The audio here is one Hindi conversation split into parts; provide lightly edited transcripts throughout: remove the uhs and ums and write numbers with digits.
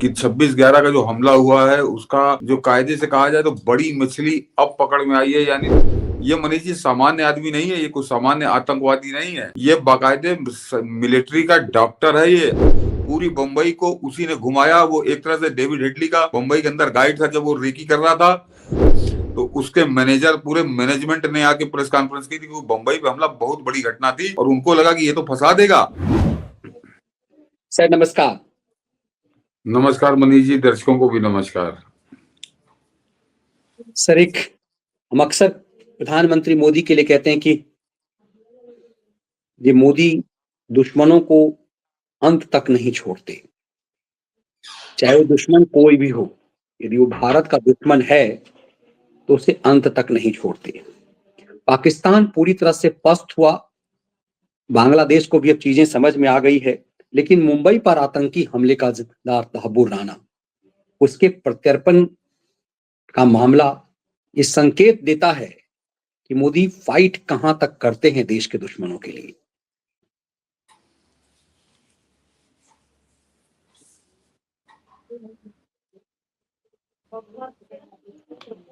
कि 26/11 का जो हमला हुआ है उसका जो कायदे से कहा जाए तो बड़ी मछली अब पकड़ में आई है। यानी ये मनीष जी सामान्य आदमी नहीं है, ये कोई सामान्य आतंकवादी नहीं है, ये बाकायदे मिलिट्री का डॉक्टर है। ये पूरी बम्बई को उसी ने घुमाया। वो एक तरह से डेविड हेडली का बम्बई के अंदर गाइड था जब वो रेकी कर रहा था। तो उसके मैनेजर पूरे मैनेजमेंट ने आके प्रेस कॉन्फ्रेंस की थी कि वो बम्बई पे हमला बहुत बड़ी घटना थी और उनको लगा कि ये तो फंसा देगा। सर नमस्कार। नमस्कार मनीष जी, दर्शकों को भी नमस्कार। सर हम अक्सर प्रधानमंत्री मोदी के लिए कहते हैं कि ये मोदी दुश्मनों को अंत तक नहीं छोड़ते, चाहे वो दुश्मन कोई भी हो। यदि वो भारत का दुश्मन है तो उसे अंत तक नहीं छोड़ते। पाकिस्तान पूरी तरह से पस्त हुआ, बांग्लादेश को भी अब चीजें समझ में आ गई है, लेकिन मुंबई पर आतंकी हमले का जिम्मेदार तहव्वुर राना, उसके प्रत्यर्पण का मामला ये संकेत देता है कि मोदी फाइट कहां तक करते हैं देश के दुश्मनों के लिए।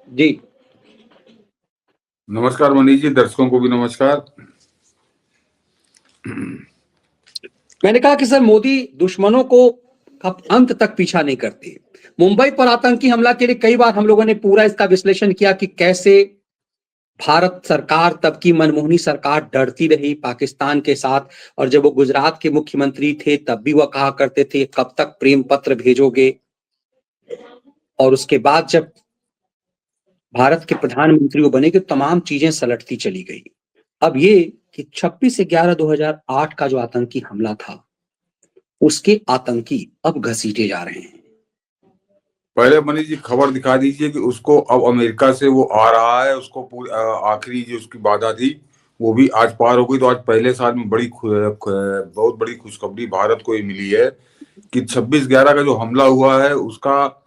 जी नमस्कार मनीष जी, दर्शकों को भी नमस्कार। मैंने कहा कि सर मोदी दुश्मनों को अब अंत तक पीछा नहीं करते। मुंबई पर आतंकी हमला के लिए कई बार हम लोगों ने पूरा इसका विश्लेषण किया कि कैसे भारत सरकार, तब की मनमोहनी सरकार, डरती रही पाकिस्तान के साथ। और जब वो गुजरात के मुख्यमंत्री थे तब भी वह कहा करते थे कब तक प्रेम पत्र भेजोगे। और उसके बाद जब भारत के प्रधानमंत्री वो बने कि तमाम चीजें सलटती चली गई। अब ये कि 26/11/2008 का जो आतंकी हमला था, उसके आतंकी अब घसीटे जा रहे हैं। पहले मनीष जी खबर दिखा दीजिए कि उसको अब अमेरिका से वो आ रहा है, उसको पूरी आखिरी जो उसकी बाधा थी वो भी आज पार हो गई। तो आज पहले साल में बहुत बड़ी खुशखबरी भारत को ये मिली है कि 26/11 का जो हमला हुआ है उसका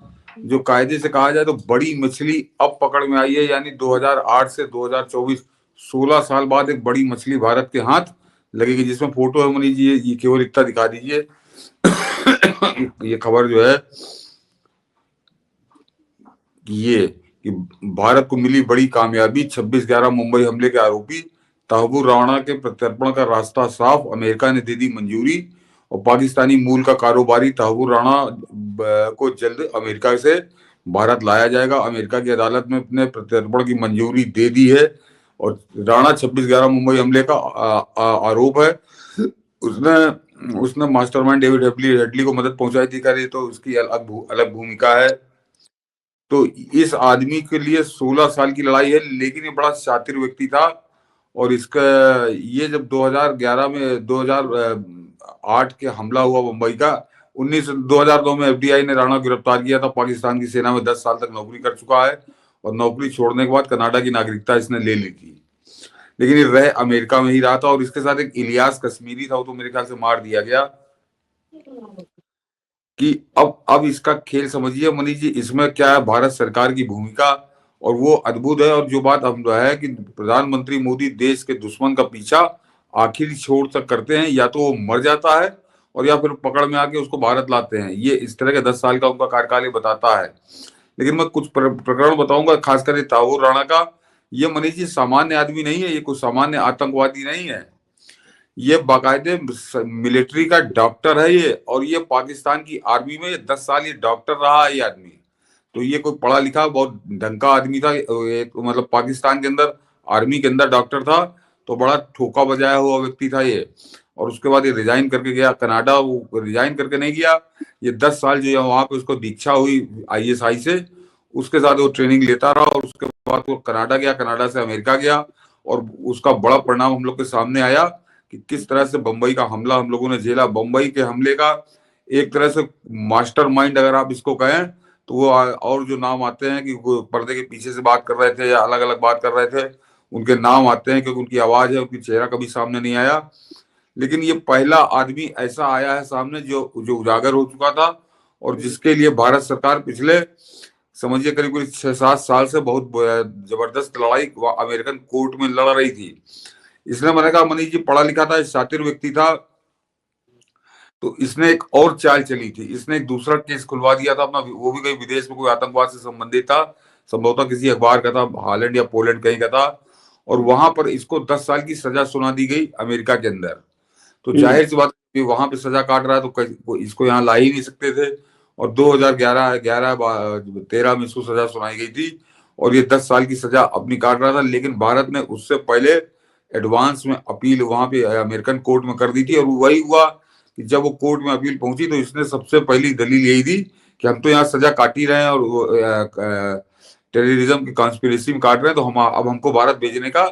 जो कायदे से कहा जाए तो बड़ी मछली अब पकड़ में आई है। यानी 2008 से 2024 16 साल बाद एक बड़ी मछली भारत के हाथ लगेगी, जिसमें फोटो है मनीष जी, ये केवल इतना दिखा दीजिए। ये खबर जो है ये कि भारत को मिली बड़ी कामयाबी, 26/11 मुंबई हमले के आरोपी तहव्वुर राणा के प्रत्यर्पण का रास्ता साफ, अमेरिका ने दे दी मंजूरी। और पाकिस्तानी मूल का कारोबारी तहव्वुर राणा को जल्द अमेरिका से भारत लाया जाएगा। अमेरिका की अदालत में अपने प्रत्यर्पण की मंजूरी दे दी है। और राणा 26/11 मुंबई हमले का आरोप है। उसने उसने मास्टरमाइंड डेविड हेडली को मदद पहुंचाई थी, करे तो उसकी अलग भूमिका है। तो इस आदमी के लिए 16 साल की लड़ाई है, लेकिन ये बड़ा शातिर व्यक्ति था। और इसका ये जब 2008 के हमला हुआ मुंबई का, 2002 में एफडीआई ने राणा गिरफ्तार किया था। पाकिस्तान की सेना में 10 साल तक नौकरी कर चुका है और नौकरी छोड़ने के बाद कनाडा की नागरिकता इसने ले ली थी, लेकिन ये रह अमेरिका में ही रहा था। और इसके साथ एक इलियास कश्मीरी था, वो तो मेरे ख्याल से मार दिया गया। कि अब इसका खेल समझिए मनीष जी, इसमें क्या है भारत सरकार की भूमिका, और वो अद्भुत है। और जो बात हम है कि प्रधानमंत्री मोदी देश के दुश्मन का पीछा आखिरी छोर तक करते हैं, या तो वो मर जाता है और या फिर पकड़ में आके उसको भारत लाते हैं। ये इस तरह के 10 साल का उनका कार्यकाल बताता है। लेकिन मैं कुछ प्रकरण बताऊंगा, खासकर तहव्वुर राणा का। ये मनीष जी सामान्य आदमी नहीं है, ये कोई सामान्य आतंकवादी नहीं है, ये बाकायदे मिलिट्री का डॉक्टर है ये। और ये पाकिस्तान की आर्मी में 10 साल ये डॉक्टर रहा है ये आदमी। तो ये कोई पढ़ा लिखा बहुत ढंग का आदमी था। मतलब पाकिस्तान के अंदर आर्मी के अंदर डॉक्टर था, तो बड़ा ठोका बजाया हुआ व्यक्ति था ये। और उसके बाद ये रिजाइन करके गया कनाडा। वो रिजाइन करके नहीं गया, ये 10 साल जो है वहां पे उसको दीक्षा हुई ISI से, उसके साथ वो ट्रेनिंग लेता रहा। और उसके बाद वो कनाडा गया, कनाडा से अमेरिका गया। और उसका बड़ा परिणाम हम लोग के सामने आया कि किस तरह से बंबई का हमला हम लोगों ने झेला। बंबई के हमले का एक तरह से मास्टरमाइंड अगर आप इसको कहें तो वो और जो नाम आते हैं कि वो पर्दे के पीछे से बात कर रहे थे या अलग अलग बात कर रहे थे, उनके नाम आते हैं, क्योंकि उनकी आवाज है, उनकी चेहरा कभी सामने नहीं आया। लेकिन ये पहला आदमी ऐसा आया है सामने जो जो उजागर हो चुका था, और जिसके लिए भारत सरकार पिछले समझिए करीब करीब 6-7 साल से बहुत जबरदस्त लड़ाई अमेरिकन कोर्ट में लड़ रही थी। इसलिए मैंने कहा मनीष जी पढ़ा लिखा था, शातिर व्यक्ति था। तो इसने एक और चाल चली थी, इसने एक दूसरा केस खुलवा दिया था अपना, वो भी कहीं विदेश में कोई आतंकवाद से संबंधित था, संभवतः किसी अखबार का था, हालैंड या पोलैंड कहीं का था, और वहां पर इसको 10 साल की सजा सुना दी गई अमेरिका के अंदर। तो जाहिर सी बात है वहां पे सजा काट रहा है तो इसको यहाँ ला ही नहीं सकते थे, और 2011-13 में इसको सजा सुनाई गई थी, और ये 10 साल की सजा अपनी काट रहा था। लेकिन भारत ने उससे पहले एडवांस में अपील वहां पे अमेरिकन कोर्ट में कर दी थी, और वही हुआ कि जब वो कोर्ट में अपील पहुंची तो इसने सबसे पहली दलील यही दी कि हम तो यहाँ सजा काट ही रहे हैं और टेररिज्म की कॉन्स्पिरेसी में काट रहे हैं, तो हम अब हमको भारत भेजने का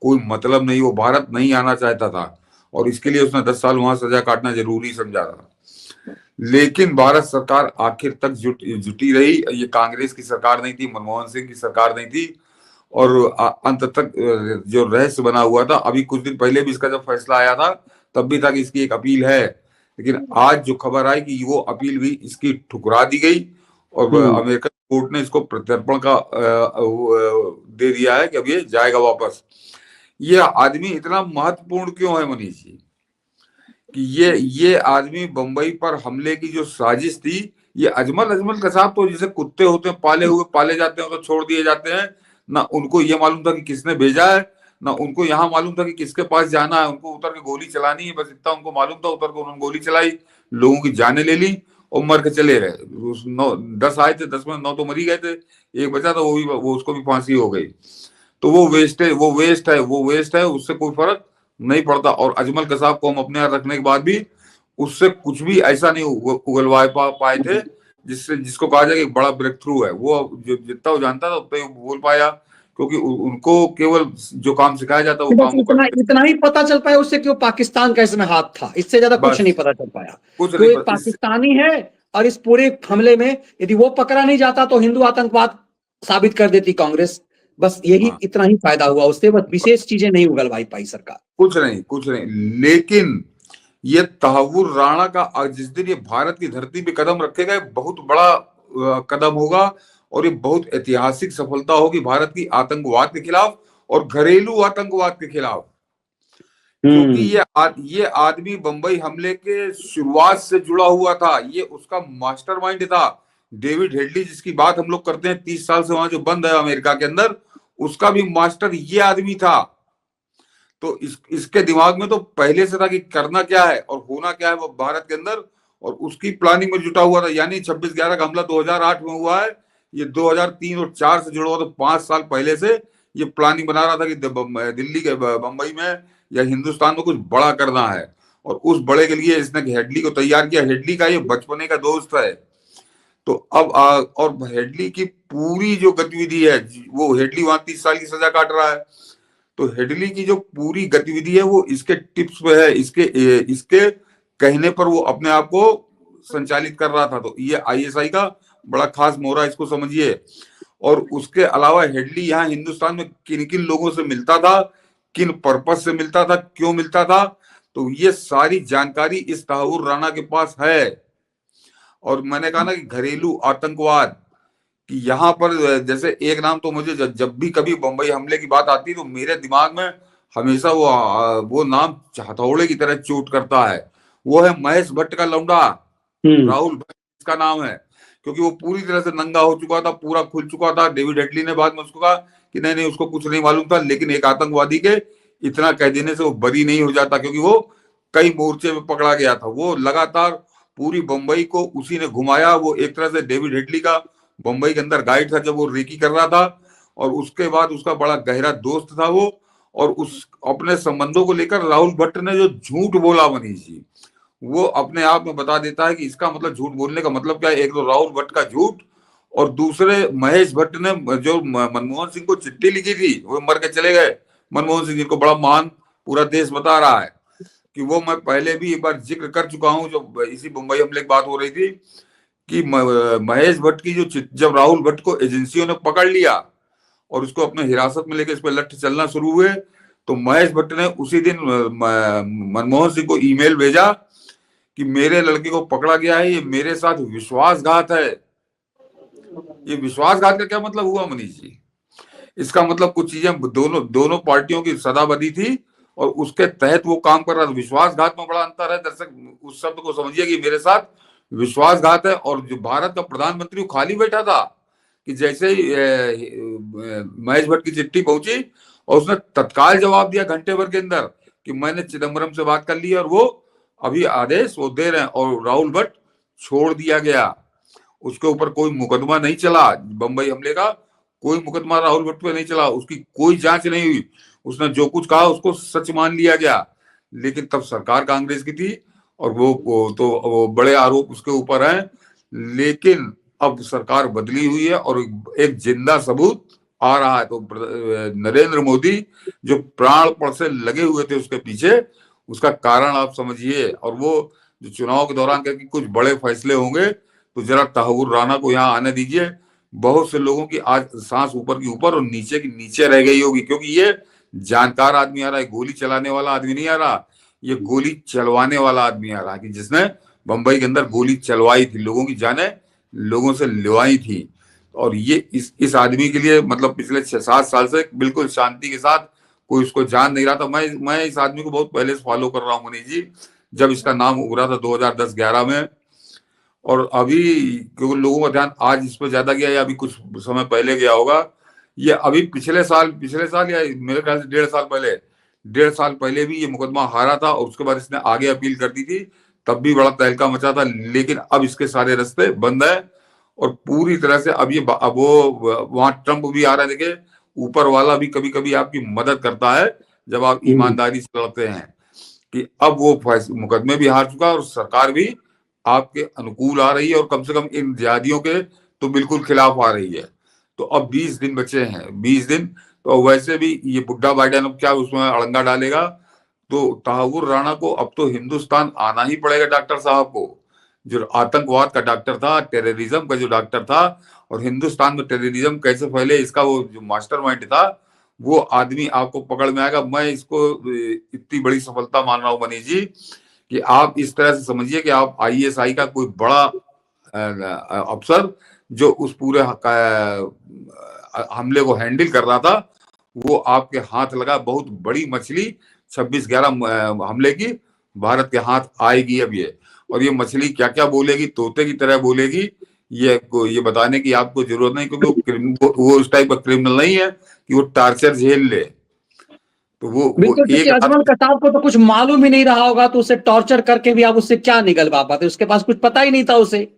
कोई मतलब नहीं, वो भारत नहीं आना चाहता था, और इसके लिए उसने 10 साल वहां सजा काटना जरूरी समझा था। लेकिन भारत सरकार आखिर तक जुटी रही। ये कांग्रेस की सरकार नहीं थी, मनमोहन सिंह की सरकार नहीं थी, और अंत तक जो रहस्य बना हुआ था, अभी कुछ दिन पहले भी इसका जब फैसला आया था तब भी था कि इसकी एक अपील है, लेकिन आज जो खबर आई कि वो अपील भी इसकी ठुकरा दी गई, और अमेरिकन कोर्ट ने इसको प्रत्यर्पण का दे दिया है कि अब ये जाएगा वापस। ये आदमी इतना महत्वपूर्ण क्यों है मनीष जी, कि ये आदमी बंबई पर हमले की जो साजिश थी, ये अजमल कसाब तो जैसे कुत्ते होते हैं पाले हुए, पाले जाते हैं तो छोड़ दिए जाते हैं, ना उनको ये मालूम था कि किसने भेजा है, ना उनको यहाँ मालूम था कि किसके पास जाना है, उनको उतर के गोली चलानी है, बस इतना उनको मालूम था। उतर के उन्होंने गोली चलाई, लोगों की जाने ले ली और मर के चले गए। 10 आए थे, 10 में 9 तो मर ही गए थे, एक बचा था, वो उसको भी फांसी हो गई। तो वो वेस्ट है, उससे कोई फर्क नहीं पड़ता। और अजमल कसाब को हम अपने यहाँ रखने के बाद भी उससे कुछ भी ऐसा नहीं उगलवा पाए थे जिसको कहा जाए कि बड़ा ब्रेक थ्रू है। वो जितना वो जानता था उतना ही बोल पाया, क्योंकि उनको केवल जो काम सिखाया जाता है वो काम वो करते। इतना ही पता चल पाया उससे कि वो पाकिस्तान का इसमें हाथ था, इससे ज्यादा कुछ नहीं पता चल पाया। कुछ तो नहीं एक पाकिस्तानी है, और इस पूरे हमले में यदि वो पकड़ा नहीं जाता तो हिंदू आतंकवाद साबित कर देती कांग्रेस। बस यही इतना ही फायदा हुआ उससे, बस विशेष चीजें नहीं उगलवाई पाई सरकार। कुछ नहीं। लेकिन ये तहव्वुर राणा का जिस दिन ये भारत की धरती पे कदम रखेगा, बहुत बड़ा कदम होगा, और ये बहुत ऐतिहासिक सफलता होगी भारत की आतंकवाद के खिलाफ और घरेलू आतंकवाद के खिलाफ। क्योंकि ये आदमी बंबई हमले के शुरुआत से जुड़ा हुआ था, ये उसका मास्टरमाइंड था। डेविड हेडली जिसकी बात हम लोग करते हैं, 30 साल से वहां जो बंद है अमेरिका के अंदर, उसका भी मास्टर ये आदमी था। तो इसके दिमाग में तो पहले से था कि करना क्या है और होना क्या है वो भारत के अंदर, और उसकी प्लानिंग में जुटा हुआ था। यानी 26/11 का हमला 2008 में हुआ है, ये 2003 और 4 से जुड़ा हुआ, तो 5 साल पहले से ये प्लानिंग बना रहा था कि दिल्ली के बंबई में या हिंदुस्तान में कुछ बड़ा करना है, और उस बड़े के लिए इसने हेडली को तैयार किया। हेडली का ये बचपने का दोस्त है। तो अब और हेडली की पूरी जो गतिविधि है, वो हेडली वहां 30 साल की सजा काट रहा है, तो हेडली की जो पूरी गतिविधि है वो इसके टिप्स पे है, इसके कहने पर वो अपने आप को संचालित कर रहा था। तो ये आईएसआई का बड़ा खास मोहरा, इसको समझिए। और उसके अलावा हेडली यहाँ हिंदुस्तान में किन किन लोगों से मिलता था, किन पर्पस से मिलता था, क्यों मिलता था, तो ये सारी जानकारी इस तहव्वुर राणा के पास है। और मैंने कहा ना कि घरेलू आतंकवाद, कि यहाँ पर जैसे एक नाम तो मुझे जब भी कभी बंबई हमले की बात आती है तो मेरे दिमाग में हमेशा वो नाम हथौड़े की तरह चोट करता है। वो है महेश भट्ट का लौंडा, राहुल भट्ट इसका नाम है। क्योंकि वो पूरी तरह से नंगा हो चुका था, पूरा खुल चुका था। डेविड हेडली ने बाद में उसको कहा कि नहीं उसको कुछ नहीं मालूम था, लेकिन एक आतंकवादी के इतना कह देने से वो बरी नहीं हो जाता, क्योंकि वो कई मोर्चे में पकड़ा गया था। वो लगातार पूरी बंबई को उसी ने घुमाया। वो एक तरह से डेविड हेडली का बंबई के अंदर गाइड था जब वो रेकी कर रहा था, और उसके बाद उसका बड़ा गहरा दोस्त था वो। और उस अपने संबंधों को लेकर राहुल भट्ट ने जो झूठ बोला मनीष जी, वो अपने आप में बता देता है कि इसका मतलब झूठ बोलने का मतलब क्या है। एक तो राहुल भट्ट का झूठ, और दूसरे महेश भट्ट ने जो मनमोहन सिंह को चिट्ठी लिखी थी, वो मर के चले गए मनमोहन सिंह, जिनको बड़ा महान पूरा देश बता रहा है, कि वो मैं पहले भी एक बार जिक्र कर चुका हूं जब इसी मुंबई हमले की बात हो रही थी, कि महेश भट्ट की जो जब राहुल भट्ट को एजेंसियों ने पकड़ लिया और उसको अपने हिरासत में लेकर इस पर लठ चलना शुरू हुए, तो महेश भट्ट ने उसी दिन मनमोहन सिंह को ईमेल भेजा कि मेरे लड़के को पकड़ा गया है, ये मेरे साथ विश्वासघात है। ये विश्वासघात का क्या मतलब हुआ मनीष जी? इसका मतलब कुछ चीजें दोनों पार्टियों की सदाबदी थी, और उसके तहत वो काम कर रहा था। विश्वासघात में बड़ा अंतर है दर्शक, उस शब्द को समझिए कि मेरे साथ विश्वासघात है। और जो भारत का प्रधानमंत्री वो खाली बैठा था कि जैसे ही महेश भट्ट की चिट्ठी पहुंची और उसने तत्काल जवाब दिया घंटे भर के अंदर कि मैंने चिदम्बरम से बात कर ली है और वो अभी आदेश वो दे रहे हैं, और राहुल भट्ट छोड़ दिया गया। उसके ऊपर कोई मुकदमा नहीं चला, बंबई हमले का कोई मुकदमा राहुल भट्ट पे नहीं चला, उसकी कोई जांच नहीं हुई। उसने जो कुछ कहा उसको सच मान लिया गया। लेकिन तब सरकार कांग्रेस की थी और वो बड़े आरोप उसके ऊपर हैं। लेकिन अब सरकार बदली हुई है और एक जिंदा सबूत आ रहा है। तो नरेंद्र मोदी जो प्राणपण से लगे हुए थे उसके पीछे, उसका कारण आप समझिए। और वो जो चुनाव के दौरान कहते कुछ बड़े फैसले होंगे तो जरा तहव्वुर राणा को यहाँ आने दीजिए। बहुत से लोगों की आज सांस ऊपर की ऊपर और नीचे की नीचे रह गई होगी, क्योंकि ये जानकार आदमी आ रहा है, गोली चलाने वाला आदमी नहीं आ रहा, ये गोली चलवाने वाला आदमी आ रहा है कि जिसने बंबई के अंदर गोली चलवाई थी, लोगों की जानें लोगों से लिवाई थी। और ये इस आदमी के लिए मतलब पिछले 6-7 साल से बिल्कुल शांति के साथ कोई उसको जान नहीं रहा था। मैं इस आदमी को बहुत पहले से फॉलो कर रहा हूँ मनीष जी, जब इसका नाम उभरा था 2010-11 में। और अभी क्योंकि लोगों का ध्यान आज इस पर ज्यादा गया या अभी कुछ समय पहले गया होगा, ये अभी पिछले साल या मेरे ख्याल से 1.5 साल पहले भी ये मुकदमा हारा था और उसके बाद इसने आगे अपील कर दी थी, तब भी बड़ा तहलका मचा था। लेकिन अब इसके सारे रास्ते बंद है और पूरी तरह से अब वो वहां ट्रंप भी आ रहा है। देखिए ऊपर वाला भी कभी कभी आपकी मदद करता है जब आप ईमानदारी से लड़ते हैं, कि अब वो मुकदमे भी हार चुका है और सरकार भी आपके अनुकूल आ रही है और कम से कम इन जिहादियों के तो बिल्कुल खिलाफ आ रही है। तो अब 20 दिन बचे हैं, 20 दिन। तो वैसे भी ये बुड्ढा बाइडेन अब क्या उसमें अड़ंगा डालेगा, तो तहव्वुर राणा को अब तो हिंदुस्तान आना ही पड़ेगा। डॉक्टर साहब को, जो आतंकवाद का डॉक्टर था, टेररिज्म का जो डॉक्टर था, और हिंदुस्तान में टेररिज्म कैसे फैले इसका वो जो मास्टरमाइंड था, वो आदमी आपको पकड़ में आएगा। मैं इसको इतनी बड़ी सफलता मान रहा हूं मनीष जी, कि आप इस तरह से समझिए कि आप आईएसआई का कोई बड़ा अफसर जो उस पूरे हमले को हैंडल कर रहा था, वो आपके हाथ लगा। बहुत बड़ी मछली 26/11 हमले की भारत के हाथ आएगी अब ये। और ये मछली क्या क्या बोलेगी, तोते की तरह बोलेगी, ये बताने की आपको जरूरत नहीं, क्योंकि वो उस टाइप का क्रिमिनल नहीं है कि वो टार्चर झेल ले। तो वो बिल्कुल, क्योंकि एक अजमल कसाब को तो कुछ मालूम ही नहीं रहा होगा, तो उसे टॉर्चर करके भी आप उससे क्या निगलवा पाते, उसके पास कुछ पता ही नहीं था उसे।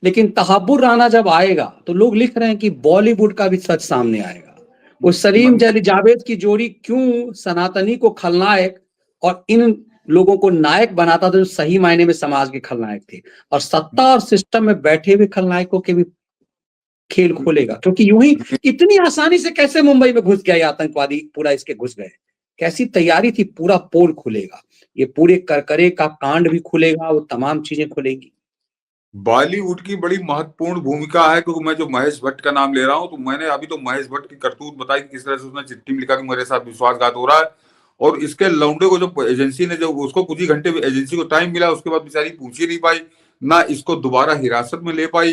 लेकिन तहव्वुर राणा जब आएगा तो लोग लिख रहे हैं कि बॉलीवुड का भी सच सामने आएगा। उस सलीम जावेद की जोड़ी क्यों सनातनी को खलनायक और इन लोगों को नायक बनाता था जो सही मायने में समाज के खलनायक थे, और सत्ता और सिस्टम में बैठे हुए खलनायकों के भी खेल खोलेगा। क्योंकि यूं ही इतनी आसानी से कैसे मुंबई में घुस गया ये आतंकवादी, पूरा इसके घुस गए, कैसी तैयारी थी, पूरा पोल खुलेगा, ये पूरे करकरे का कांड भी खुलेगा, वो तमाम चीजें खुलेगी। बॉलीवुड की बड़ी महत्वपूर्ण भूमिका है, क्योंकि मैं जो महेश भट्ट का नाम ले रहा हूं, तो मैंने अभी तो महेश भट्ट की करतूत बताई किस तरह से उसने चिट्ठी में लिखा कि मेरे साथ विश्वासघात हो रहा है। और इसके लौंडे को जो एजेंसी ने, जो उसको कुछ ही घंटे एजेंसी को टाइम मिला, उसके बाद बेचारी पूछ ही नहीं पाई, ना इसको दोबारा हिरासत में ले पाई।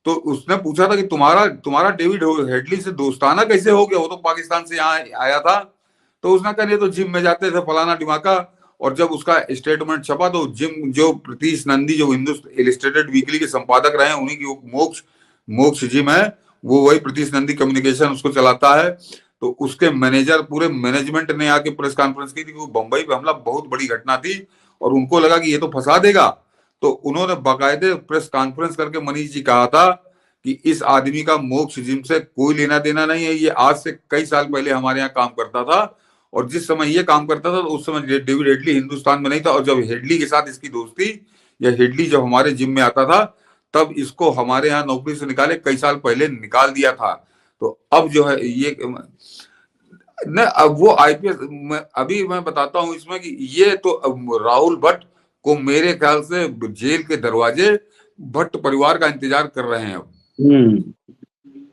तो उसने पूछा था कि तुम्हारा डेविड हेडली से दोस्ताना कैसे हो गया, वो तो पाकिस्तान से यहाँ आया था। तो उसने कहा ये तो जिम में जाते थे फलाना ढिमाका। और जब उसका स्टेटमेंट छपा तो जिम जो प्रतीश नंदी जो हिंदुस्तान इलिस्ट्रेटेड वीकली के संपादक रहे हैं, उन्हीं की मोक्ष जिम है, वो वही प्रतीश नंदी कम्युनिकेशन उसको चलाता है। तो उसके मैनेजर पूरे मैनेजमेंट ने आके प्रेस कॉन्फ्रेंस की थी कि वो बंबई पे हमला बहुत बड़ी घटना थी और उनको लगा कि ये तो फंसा देगा। तो उन्होंने बाकायदे प्रेस कॉन्फ्रेंस करके मनीष जी कहा था कि इस आदमी का मोक्ष जिम से कोई लेना देना नहीं है, ये आज से कई साल पहले हमारे यहाँ काम करता था और जिस समय ये काम करता था तो उस समय डेविड हेडली हिंदुस्तान में नहीं था। और जब हेडली के साथ इसकी दोस्ती, या हेडली जब हमारे जिम में आता था, तब इसको हमारे यहाँ नौकरी से निकाले कई साल पहले निकाल दिया था। तो अब जो है ये न, अब वो आईपीएस अभी मैं बताता हूं इसमें कि ये तो राहुल भट्ट को मेरे ख्याल से जेल के दरवाजे भट्ट परिवार का इंतजार कर रहे हैं। अब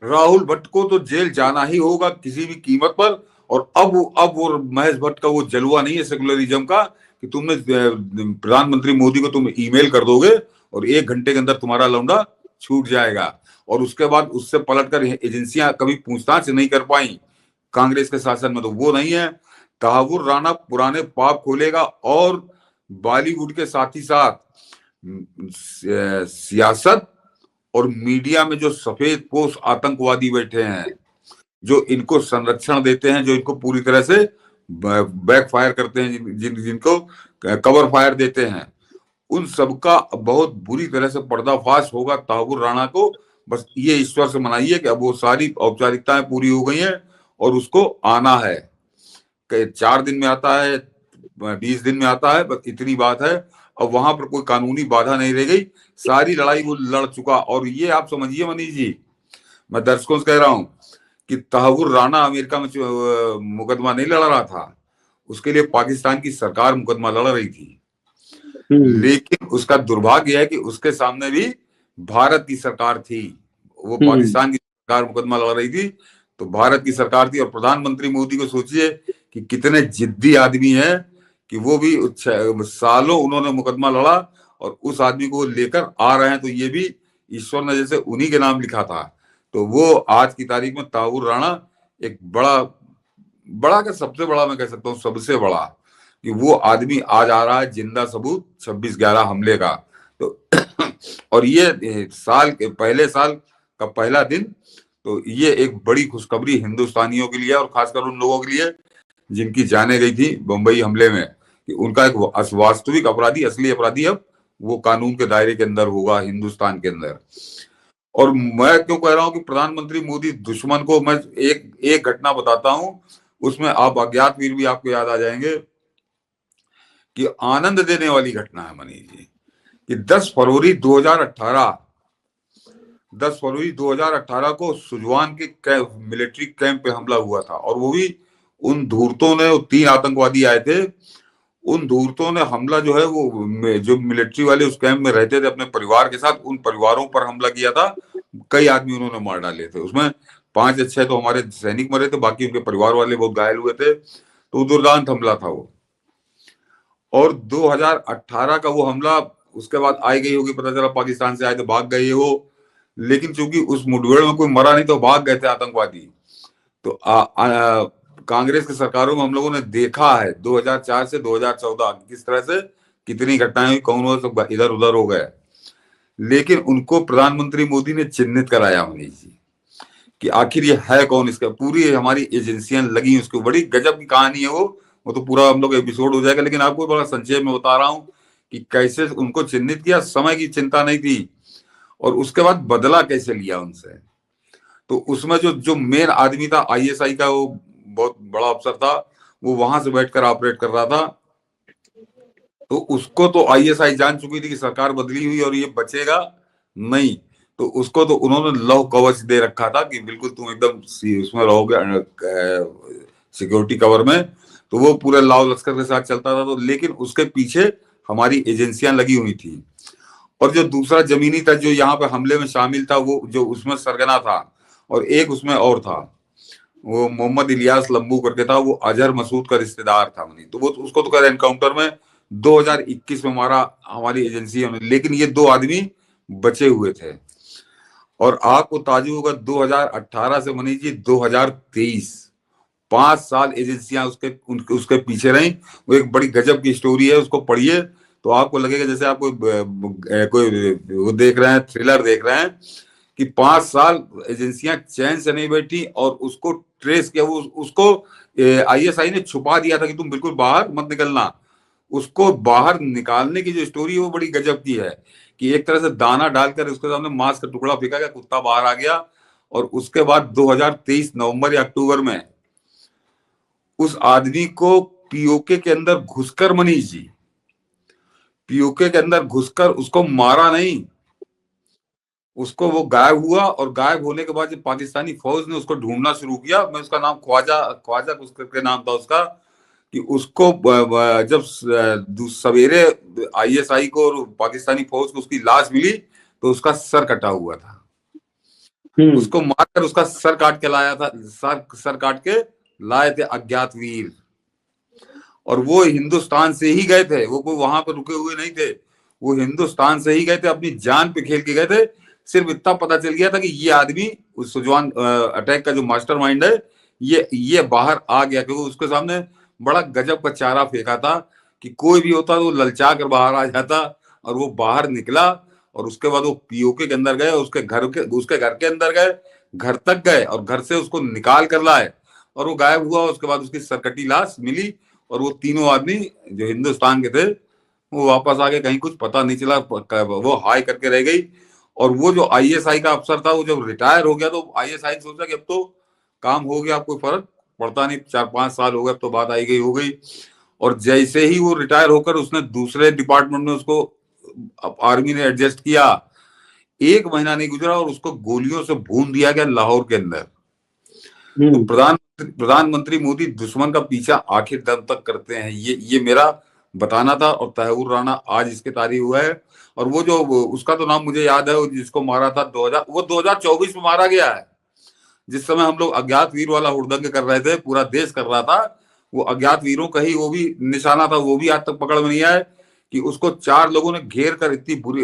राहुल भट्ट को तो जेल जाना ही होगा किसी भी कीमत पर। और अब वो महेश भट्ट का वो जलवा नहीं है सेकुलरिज्म का कि तुमने प्रधानमंत्री मोदी को तुम ईमेल कर दोगे और 1 घंटे के अंदर तुम्हारा लौंडा छूट जाएगा। और उसके बाद उससे पलटकर एजेंसियां कभी पूछताछ नहीं कर पाई कांग्रेस के शासन में, तो वो नहीं है। तहावुर राणा पुराने पाप खोलेगा और बॉलीवुड के साथ ही साथ सियासत और मीडिया में जो सफेद पोश आतंकवादी बैठे हैं, जो इनको संरक्षण देते हैं, जो इनको पूरी तरह से बैक फायर करते हैं, जिनको कवर फायर देते हैं, उन सबका बहुत बुरी तरह से पर्दाफाश होगा तहावुर राणा को। बस ये ईश्वर से मनाइए कि अब वो सारी औपचारिकताएं पूरी हो गई हैं और उसको आना है। 4 दिन में आता है, 20 दिन में आता है, बस इतनी बात है। अब वहां पर कोई कानूनी बाधा नहीं रह गई, सारी लड़ाई वो लड़ चुका। और ये आप समझिए मनीष जी, मैं दर्शकों से कह रहा हूं कि तहावुर राणा अमेरिका में मुकदमा नहीं लड़ रहा था, उसके लिए पाकिस्तान की सरकार मुकदमा लड़ रही थी। लेकिन उसका दुर्भाग्य है कि उसके सामने भी भारत की सरकार थी, वो पाकिस्तान की सरकार मुकदमा लड़ रही थी, तो भारत की सरकार थी। और प्रधानमंत्री मोदी को सोचिए कि कितने जिद्दी आदमी है कि वो भी सालों उन्होंने मुकदमा लड़ा और उस आदमी को लेकर आ रहे हैं, तो ये भी ईश्वर ने जैसे उन्हीं के नाम लिखा था। तो वो आज की तारीख में तहावुर राणा एक बड़ा का सबसे बड़ा, मैं कह सकता हूँ सबसे बड़ा, कि वो आदमी आज आ रहा है जिंदा सबूत 26/11 हमले का। तो और ये साल के पहले साल का पहला दिन, तो ये एक बड़ी खुशखबरी हिंदुस्तानियों के लिए और खासकर उन लोगों के लिए जिनकी जाने गई थी बंबई हमले में, कि उनका एक वास्तविक अपराधी, असली अपराधी अब वो कानून के दायरे के अंदर होगा हिंदुस्तान के अंदर। और मैं क्यों कह रहा हूं कि प्रधानमंत्री मोदी दुश्मन को, मैं एक घटना बताता हूं, उसमें आप अज्ञात वीर भी आपको याद आ जाएंगे कि आनंद देने वाली घटना है मनीष जी, कि 10 फरवरी 2018 को सुजवान के मिलिट्री कैंप पे हमला हुआ था। और वो भी उन धूर्तों ने, 3 आतंकवादी आए थे, उन धूर्तों ने हमला जो है वो जो मिलिट्री वाले उस कैंप में रहते थे अपने परिवार के साथ, उन परिवारों पर हमला किया था। कई आदमी उन्होंने मार डाले थे, उसमें 5 या 6 तो हमारे सैनिक मरे थे, बाकी उनके परिवार वाले बहुत घायल हुए थे। तो दुर्दांत हमला था वो। और 2018 का वो हमला, उसके बाद आई गई होगी, पता चला पाकिस्तान से आए थे, भाग गए वो। लेकिन चूंकि उस मुठभेड़ में कोई मरा नहीं तो भाग गए थे आतंकवादी। तो कांग्रेस की सरकारों में हम लोगों ने देखा है 2004 से 2014 किस तरह से कितनी घटनाएं हुई, कौन वो सब इधर उधर हो गए। लेकिन उनको प्रधानमंत्री मोदी ने चिन्हित कराया मनीष जी कि आखिर ये है कौन, इसका पूरी हमारी एजेंसियां लगी, उसको बड़ी गजब की कहानी है वो तो पूरा हम लोग एपिसोड हो जाएगा। लेकिन आपको बड़ा संक्षेप में बता रहा हूं कि कैसे उनको चिन्हित किया, समय की चिंता नहीं थी, और उसके बाद बदला कैसे लिया उनसे। तो उसमें जो मेन आदमी था आईएसआई का, वो बहुत बड़ा अफसर था, वो वहां से बैठकर ऑपरेट कर रहा था। तो उसको तो आईएसआई जान चुकी थी कि सरकार बदली हुई और ये बचेगा नहीं, तो उसको तो उन्होंने लौह कवच दे रखा था कि बिल्कुल तुम एकदम उसमें रहोगे सिक्योरिटी कवर में। तो वो पूरे लाव लश्कर के साथ चलता था। तो लेकिन उसके पीछे हमारी एजेंसियां लगी हुई थी। और जो दूसरा जमीनी था जो यहाँ पे हमले में शामिल था, वो जो उसमें सरगना था, और एक उसमें और था, वो मोहम्मद इलियास लंबू करके था, वो अजहर मसूद का रिश्तेदार था। तो वो उसको तो कह एनकाउंटर में 2021 में मारा हमारी एजेंसी ने। लेकिन ये 2 आदमी बचे हुए थे। और आपको ताजुब होगा 2018 से मनीष जी 2023 5 साल एजेंसियां उसके पीछे रही। वो एक बड़ी गजब की स्टोरी है, उसको पढ़िए तो आपको लगेगा जैसे आप कोई वो देख रहे हैं, थ्रिलर देख रहे हैं, कि 5 साल एजेंसियां चैन से नहीं बैठी और उसको ट्रेस किया। वो उसको आईएसआई ने छुपा दिया था कि तुम बिल्कुल बाहर मत निकलना। उसको बाहर निकालने की जो स्टोरी है वो बड़ी गजब की है, कि एक तरह से दाना डालकर उसके सामने मांस का टुकड़ा फेंका गया, कुत्ता बाहर आ गया। और उसके बाद 2023 नवंबर या अक्टूबर में उस आदमी को पीओके के अंदर घुसकर, मनीष जी, पीओके के अंदर घुसकर उसको मारा नहीं, उसको वो गायब हुआ। और गायब होने के बाद जब पाकिस्तानी फौज ने उसको ढूंढना शुरू किया, मैं उसका नाम ख्वाजा कुछ करके नाम था उसका, कि उसको जब सवेरे आईएसआई को और पाकिस्तानी फौज को उसकी लाश मिली तो उसका सर कटा हुआ था। उसको मारकर उसका सर काट के लाया था, सर काट के लाए थे अज्ञात वीर। और वो हिंदुस्तान से ही गए थे, वो कोई वहां पर रुके हुए नहीं थे, वो हिंदुस्तान से ही गए थे, अपनी जान पे खेल के गए थे। सिर्फ इतना पता चल गया था कि ये आदमी उस सुजवान अटैक का जो मास्टरमाइंड है, ये बाहर आ गया, क्योंकि उसके सामने बड़ा गजब का चारा फेंका था कि कोई भी होता तो ललचा कर बाहर आ जाता। और वो बाहर निकला और उसके बाद वो पीओके के अंदर गए, उसके घर के अंदर गए, घर तक गए और घर से उसको निकाल कर लाए और वो गायब हुआ। उसके बाद उसकी सरकटी लाश मिली और वो तीनों आदमी जो हिंदुस्तान के थे वो वापस आ गए, कहीं कुछ पता नहीं चला, वो हाई करके रह गई। और वो जो आईएसआई का अफसर था वो जब रिटायर हो गया तो आईएसआई सोचा कि अब तो काम हो गया, कोई फर्क पड़ता नहीं, 4-5 साल हो गए, अब तो बात आई गई हो गई। और जैसे ही वो रिटायर होकर उसने दूसरे डिपार्टमेंट में उसको आर्मी ने एडजस्ट किया, 1 महीना नहीं गुजरा और उसको गोलियों से भून दिया गया लाहौर के अंदर। तो प्रधानमंत्री मोदी दुश्मन का पीछा आखिर दम तक करते हैं, ये मेरा बताना था। और तैमूर राणा आज इसके तारीफ हुआ है। और वो जो उसका तो नाम मुझे याद है, जिसको मारा था 2024 में मारा गया है, जिस समय हम लोग अज्ञात वीर वाला हुड़दंग कर रहे थे, पूरा देश कर रहा था, वो अज्ञात वीरों का ही वो भी निशाना था। वो भी आज तक पकड़ में नहीं आया कि उसको 4 लोगों ने घेर कर इतनी बुरी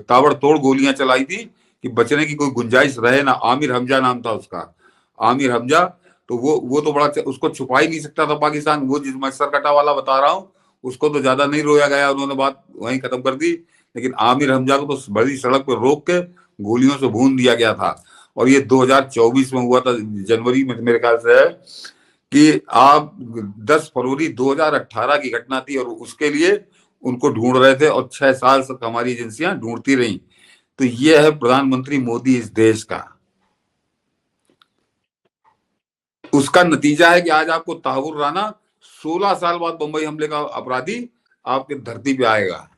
ताबड़तोड़ गोलियां चलाई थी कि बचने की कोई गुंजाइश रहे ना। आमिर हमजा नाम था उसका, आमिर हमजा। तो वो तो बड़ा, उसको छुपा ही नहीं सकता था पाकिस्तान। वो जिस मैं सरकटा वाला बता रहा हूँ उसको तो ज्यादा नहीं रोया गया, उन्होंने बात वहीं खत्म कर दी। लेकिन आमिर हमजा को तो बड़ी सड़क पर रोक के गोलियों से भून दिया गया था। और ये 2024 में हुआ था, जनवरी में मेरे ख्याल से है कि आप 10 फरवरी 2018 की घटना थी। और उसके लिए उनको ढूंढ रहे थे और 6 साल तक हमारी एजेंसियां ढूंढती रही। तो ये है प्रधानमंत्री मोदी इस देश का। उसका नतीजा है कि आज आपको तैमूर राणा 16 साल बाद बंबई हमले का अपराधी आपके धरती पे आएगा।